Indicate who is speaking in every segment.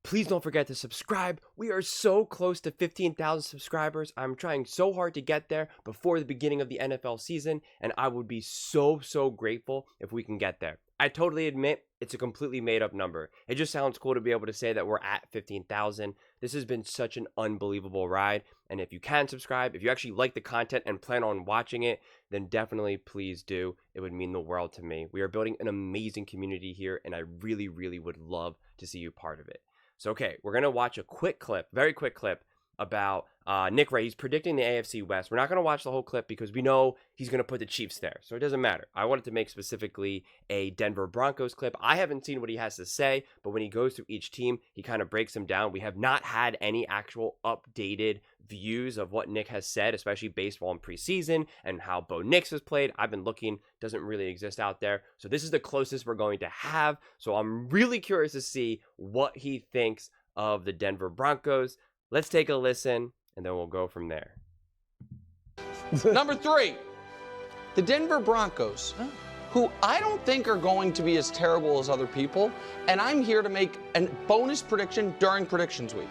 Speaker 1: Please don't forget to subscribe. We are so close to 15,000 subscribers. I'm trying so hard to get there before the beginning of the NFL season, and I would be so grateful if we can get there. I totally admit it's a completely made up number. It just sounds cool to be able to say that we're at 15,000. This has been such an unbelievable ride, and if you can subscribe, if you actually like the content and plan on watching it, then definitely please do. It would mean the world to me. We are building an amazing community here, and I really would love to see you part of it. So, okay, we're going to watch a quick clip, very quick clip, about Nick Wright. He's predicting the AFC West. We're not going to watch the whole clip because we know he's going to put the Chiefs there, so it doesn't matter. I wanted to make specifically a Denver Broncos clip. I haven't seen what he has to say, but when he goes through each team, he kind of breaks them down. We have not had any actual updated views of what Nick has said, especially baseball in preseason and how Bo Nix has played. I've been looking, doesn't really exist out there. So this is the closest we're going to have. So I'm really curious to see what he thinks of the Denver Broncos. Let's take a listen, and then we'll go from there.
Speaker 2: Number 3, the Denver Broncos, who I don't think are going to be as terrible as other people, and I'm here to make a bonus prediction during predictions week.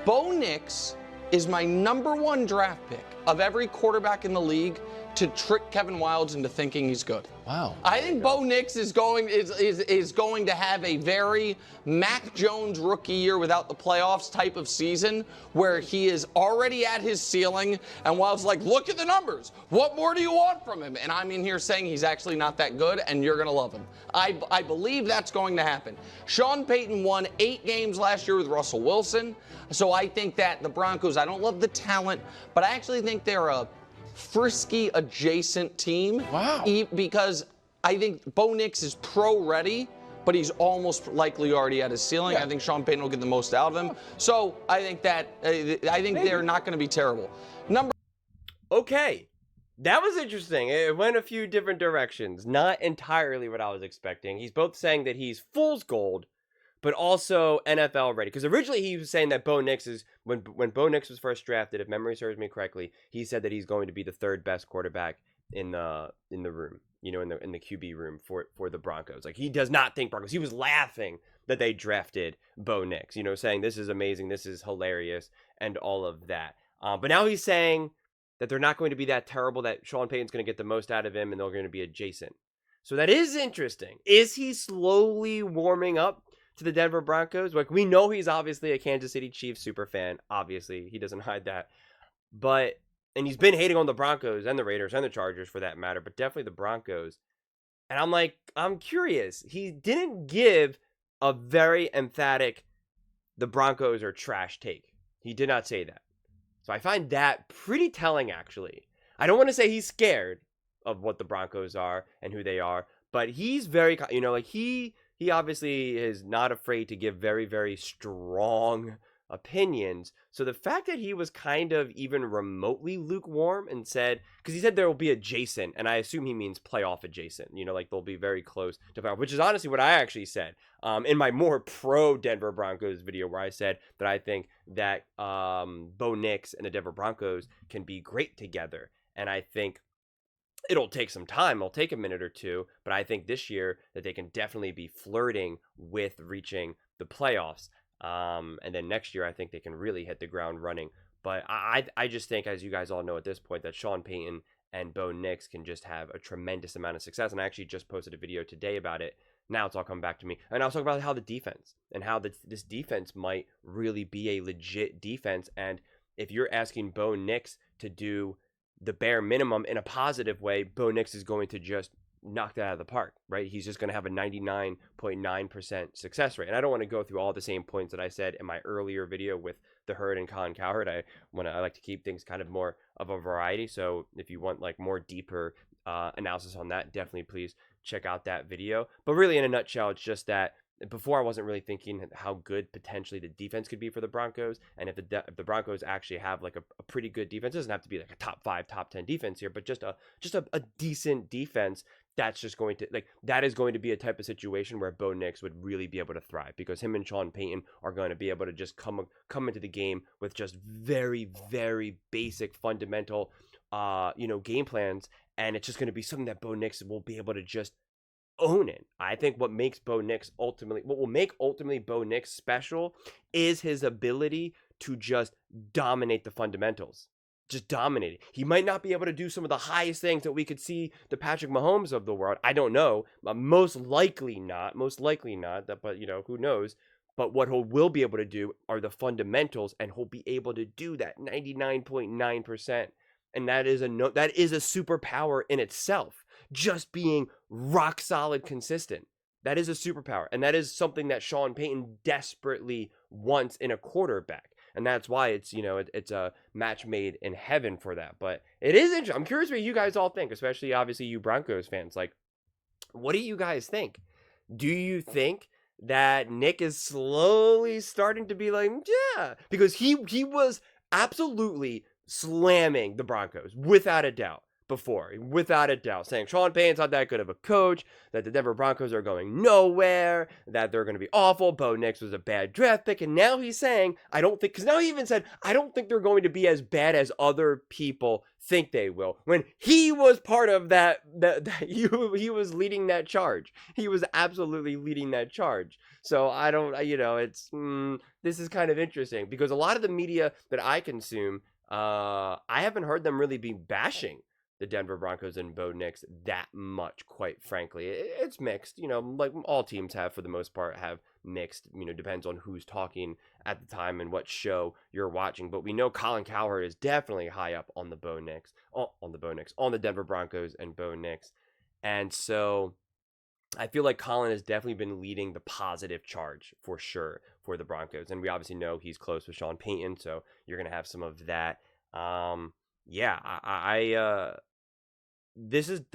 Speaker 2: Bo Nix is my #1 draft pick of every quarterback in the league to trick Kevin Wildes into thinking he's good.
Speaker 3: Wow.
Speaker 2: I think Bo Nix is going to have a very Mac Jones rookie year without the playoffs type of season where he is already at his ceiling and Wildes like, look at the numbers. What more do you want from him? And I'm in here saying he's actually not that good and you're going to love him. I believe that's going to happen. Sean Payton won 8 games last year with Russell Wilson. So I think that the Broncos, I don't love the talent, but I actually think they're a frisky adjacent team.
Speaker 3: Wow.
Speaker 2: Because I think Bo Nix is pro ready, but he's almost likely already at his ceiling.
Speaker 3: Yeah.
Speaker 2: I think Sean Payton will get the most out of him. So I think that they're not going to be terrible.
Speaker 1: Okay, that was interesting. It went a few different directions. Not entirely what I was expecting. He's both saying that he's fool's gold, but also NFL ready. Because originally he was saying that Bo Nix is, when Bo Nix was first drafted, if memory serves me correctly, he said that he's going to be the 3rd best quarterback in the room, in the QB room for the Broncos. Like, he does not think Broncos. He was laughing that they drafted Bo Nix, saying this is amazing, this is hilarious, and all of that. But now he's saying that they're not going to be that terrible, that Sean Payton's going to get the most out of him, and they're going to be adjacent. So that is interesting. Is he slowly warming up to the Denver Broncos? Like, we know he's obviously a Kansas City Chiefs super fan. Obviously, he doesn't hide that. And he's been hating on the Broncos and the Raiders and the Chargers for that matter, but definitely the Broncos. And I'm curious. He didn't give a very emphatic, the Broncos are trash take. He did not say that. So I find that pretty telling, actually. I don't want to say he's scared of what the Broncos are and who they are, but he's very, he obviously is not afraid to give very strong opinions. So the fact that he was kind of even remotely lukewarm and said, because he said there will be adjacent, and I assume he means playoff adjacent, they'll be very close to playoff, which is honestly what I actually said in my more pro Denver Broncos video, where I said that I think that Bo Nix and the Denver Broncos can be great together. And I think it'll take some time. It'll take a minute or two, but I think this year that they can definitely be flirting with reaching the playoffs. And then next year, I think they can really hit the ground running. But I just think, as you guys all know at this point, that Sean Payton and Bo Nix can just have a tremendous amount of success. And I actually just posted a video today about it. Now it's all coming back to me. And I was talking about how the defense and how this defense might really be a legit defense. And if you're asking Bo Nix to do the bare minimum in a positive way, Bo Nix is going to just knock that out of the park, right? He's just going to have a 99.9% success rate. And I don't want to go through all the same points that I said in my earlier video with the Herd and Colin Cowherd. I like to keep things kind of more of a variety. So if you want like more deeper analysis on that, definitely please check out that video. But really, in a nutshell, it's just that before I wasn't really thinking how good potentially the defense could be for the Broncos, and if the Broncos actually have like a pretty good defense, it doesn't have to be like a top 5, top 10 defense here, but just a decent defense. That's just going to that is going to be a type of situation where Bo Nix would really be able to thrive, because him and Sean Payton are going to be able to just come into the game with just very basic fundamental game plans, and it's just going to be something that Bo Nix will be able to just own it. I think what makes Bo Nix what will make ultimately Bo Nix special is his ability to just dominate the fundamentals. Just dominate it. He might not be able to do some of the highest things that we could see the Patrick Mahomes of the world. I don't know. Most likely not. Most likely not. But, who knows? But what he will be able to do are the fundamentals, and he'll be able to do that 99.9%. And that is a superpower in itself. Just being rock solid consistent. That is a superpower. And that is something that Sean Payton desperately wants in a quarterback. And that's why it's a match made in heaven for that. But it is interesting. I'm curious what you guys all think, especially obviously you Broncos fans. Like, what do you guys think? Do you think that Nick is slowly starting to be like, yeah, because he was absolutely slamming the Broncos without a doubt. Without a doubt, saying Sean Payton's not that good of a coach, that the Denver Broncos are going nowhere, that they're going to be awful, Bo Nix was a bad draft pick, and now he's saying, because now he even said, I don't think they're going to be as bad as other people think they will, when he was part of that he was leading that charge. He was absolutely leading that charge. So I don't, this is kind of interesting, because a lot of the media that I consume, I haven't heard them really be bashing the Denver Broncos and Bo Nix that much, quite frankly. It's mixed, like all teams have for the most part have mixed, depends on who's talking at the time and what show you're watching. But we know Colin Cowherd is definitely high up on the on the Denver Broncos and Bo Nix. And so I feel like Colin has definitely been leading the positive charge for sure for the Broncos. And we obviously know he's close with Sean Payton, so you're going to have some of that. The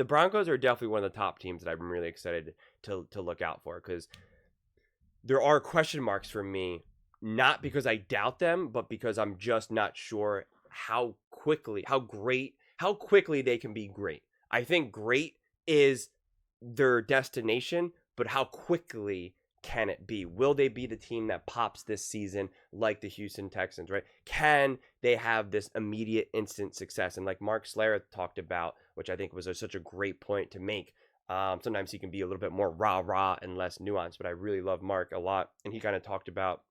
Speaker 1: Broncos are definitely one of the top teams that I'm really excited to look out for, because there are question marks for me, not because I doubt them, but because I'm just not sure how quickly they can be great. I think great is their destination, but how quickly can it be? Will they be the team that pops this season like the Houston Texans, right? Can they have this immediate instant success? And like Mark Slayer talked about, which I think was such a great point to make, sometimes he can be a little bit more rah-rah and less nuanced, but I really love Mark a lot. And he kind of talked about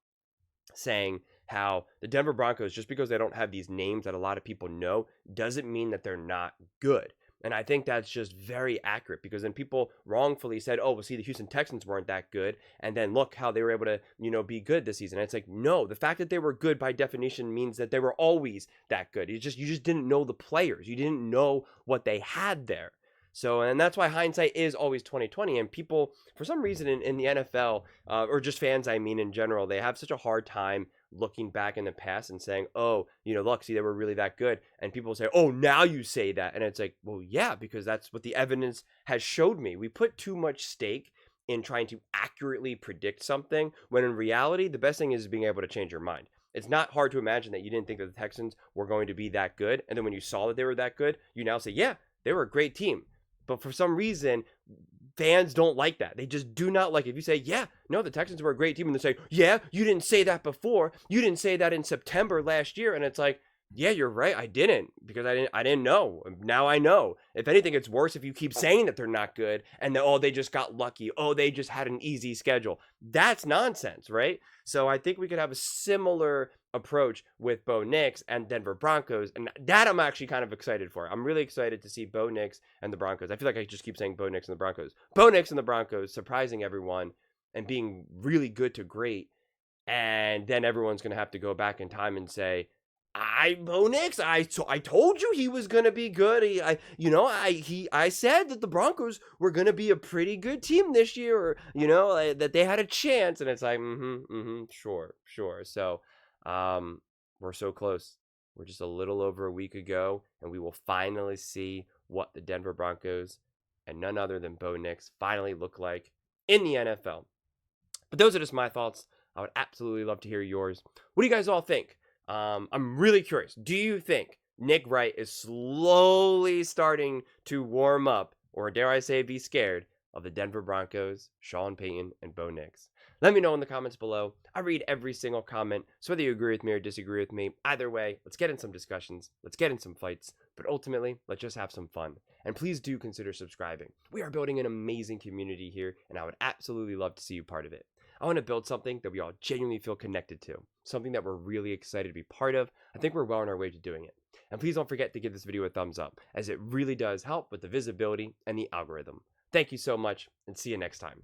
Speaker 1: saying how the Denver Broncos, just because they don't have these names that a lot of people know, doesn't mean that they're not good. And I think that's just very accurate, because then people wrongfully said, oh, well, see, the Houston Texans weren't that good, and then look how they were able to, be good this season. And it's like, no, the fact that they were good by definition means that they were always that good. You just didn't know the players. You didn't know what they had there. So, and that's why hindsight is always 20/20. And people, for some reason in the NFL, or just fans, I mean, in general, they have such a hard time looking back in the past and saying, oh, look, see, they were really that good. And people say, oh, now you say that. And it's like, well, yeah, because that's what the evidence has showed me. We put too much stake in trying to accurately predict something, when in reality, the best thing is being able to change your mind. It's not hard to imagine that you didn't think that the Texans were going to be that good. And then when you saw that they were that good, you now say, yeah, they were a great team. But for some reason, fans don't like that. They just do not like it. If you say, yeah, no, the Texans were a great team, and they say, yeah, you didn't say that before. You didn't say that in September last year. And it's like, yeah, you're right. I didn't, because I didn't know. Now I know. If anything, it's worse if you keep saying that they're not good and that, oh, they just got lucky. Oh, they just had an easy schedule. That's nonsense, right? So I think we could have a similar approach with Bo Nix and Denver Broncos, and that I'm actually kind of excited for. I'm really excited to see Bo Nix and the Broncos. I feel like I just keep saying Bo Nix and the Broncos. Bo Nix and the Broncos surprising everyone and being really good to great, and then everyone's going to have to go back in time and say, Bo Nix, I told you he was gonna be good. I said that the Broncos were gonna be a pretty good team this year, or that they had a chance. And it's like, sure. So, we're so close. We're just a little over a week ago, and we will finally see what the Denver Broncos and none other than Bo Nix finally look like in the NFL. But those are just my thoughts. I would absolutely love to hear yours. What do you guys all think? I'm really curious. Do you think Nick Wright is slowly starting to warm up, or dare I say be scared, of the Denver Broncos, Sean Payton, and Bo Nix? Let me know in the comments below. I read every single comment, so whether you agree with me or disagree with me, either way, let's get in some discussions, let's get in some fights, but ultimately, let's just have some fun. And please do consider subscribing. We are building an amazing community here, and I would absolutely love to see you part of it. I want to build something that we all genuinely feel connected to, something that we're really excited to be part of. I think we're well on our way to doing it. And please don't forget to give this video a thumbs up, as it really does help with the visibility and the algorithm. Thank you so much, and see you next time.